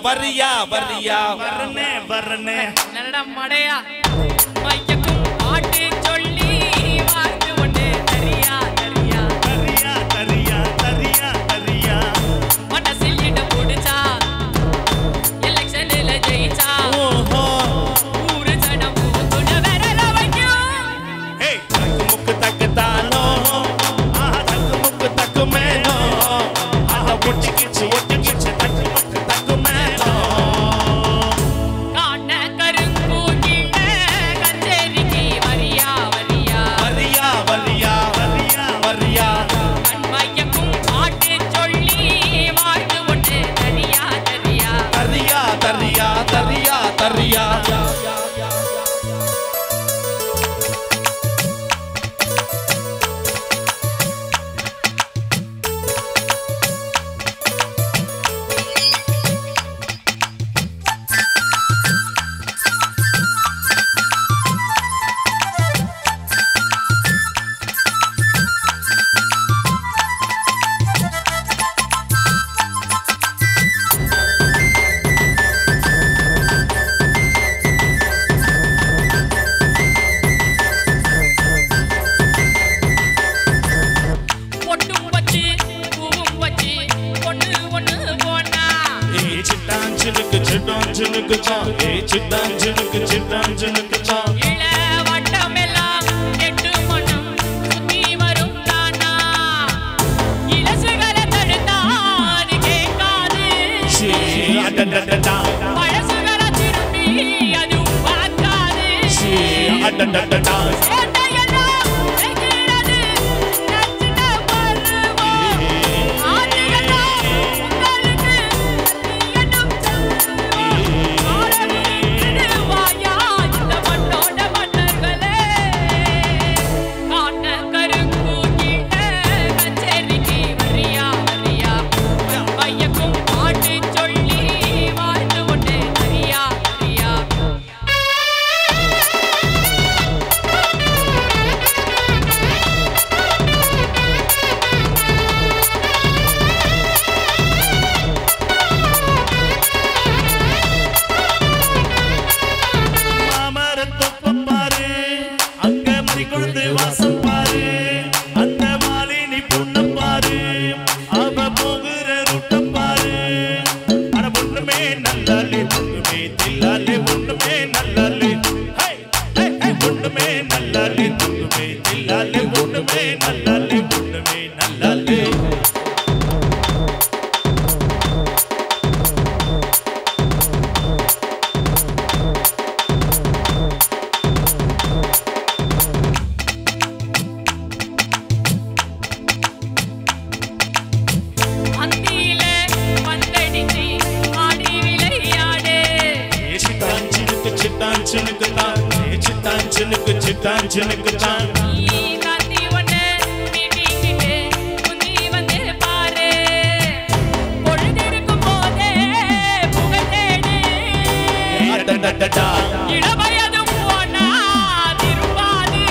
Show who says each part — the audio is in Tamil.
Speaker 1: வரியா வரியா
Speaker 2: வரனே வரனே
Speaker 3: நல்ல மடையா மையக்கும் பாட்டு சொல்லி வாழ்ந்து கொண்டு தரியா தரியா
Speaker 2: தரியா தரியா தரியா தரியா
Speaker 3: மனசில் இடம் பிடிச்சா எலெக்ஷன்ல ஜெயிச்சா ஊரு ஜனம் கூத்துட விரல வைக்கும்
Speaker 1: ஹே தக்கு முக்கு தக்கு தானோ ஆஹா தக்கு முக்கு தக்கு மேனோ ஆஹா ஒட்டி கிச்சு தக்கு முக்கு தக்கு மேனோ
Speaker 3: காண கருங்கூட்டில கச்சேரிக்கு வரியா வரியா
Speaker 1: வரியா வரியா வரியா வரியா
Speaker 3: கண்மையக்கும் பாட்டு சொல்லி வாழ்ந்து கொண்டு தரியா தரியா
Speaker 1: தரியா தரியா தரியா தரியா
Speaker 3: பொட்டும் வச்சு பூவும் வச்சு பொண்ணு ஒண்ணு போனா
Speaker 1: சிட்டாஞ்சனுக்கு சிட்டாஞ்சனுக்கு சான் சிட்டாஞ்சனுக்கு சிட்டாஞ்சனுக்கு சான்
Speaker 3: இள வட்டமெல்லாம் எட்டு மணம் சுத்தி வரும் தானா இளசுகளை தடுத்தாது கேட்காது பழசுகளை திரும்பி அது பார்க்காது சேட்டையெல்லாம் செய்கிறது நச்சின பருவம் ஆதியெல்லாம் உங்களுக்கு நீயட்டும் செல்வம் ஆரவிக்குது வாயா இந்த மண்ணோட மன்னர்களே காண கருங்கூட்டில கச்சேரிக்கு வரியா வரியா மையக்கும் பாட்டு சொல்லி வாழ்ந்து கொண்டே வரியா வரியா
Speaker 2: மாமரத்தொப்ப பாரு அங்க மறி கொழுந்து வாசம் பாரு அந்த மாலினி பொண்ண பாரு அவ போகிற ரூட்ட பாரு அட பொண்ணுமே நல்லாலே பொண்ணுமே தில்லாலே பொண்ணுமே நல்லாலே ஹே ஹே ஹே பொண்ணுமே நல்லாலே பொண்ணுமே தில்லாலே பொண்ணுமே நல்லாலே பொண்ணுமே நல்லாலே
Speaker 3: அந்தியில பந்தடிச்சு ஆடி விளையாடு
Speaker 1: சிட்டாஞ்சனுக்கு சிட்டாஞ்சனுக்கு தான் சிட்டாஞ்சனுக்கு சிட்டாஞ்சனுக்கு தான்
Speaker 3: நீ காத்தி ஒண்ணு மீட்டிக்கிட்டு குந்தி வந்து பாரு பொழுதெடுக்கும் போதே புகழ் தேடு இளவயதும் போனா திரும்பாது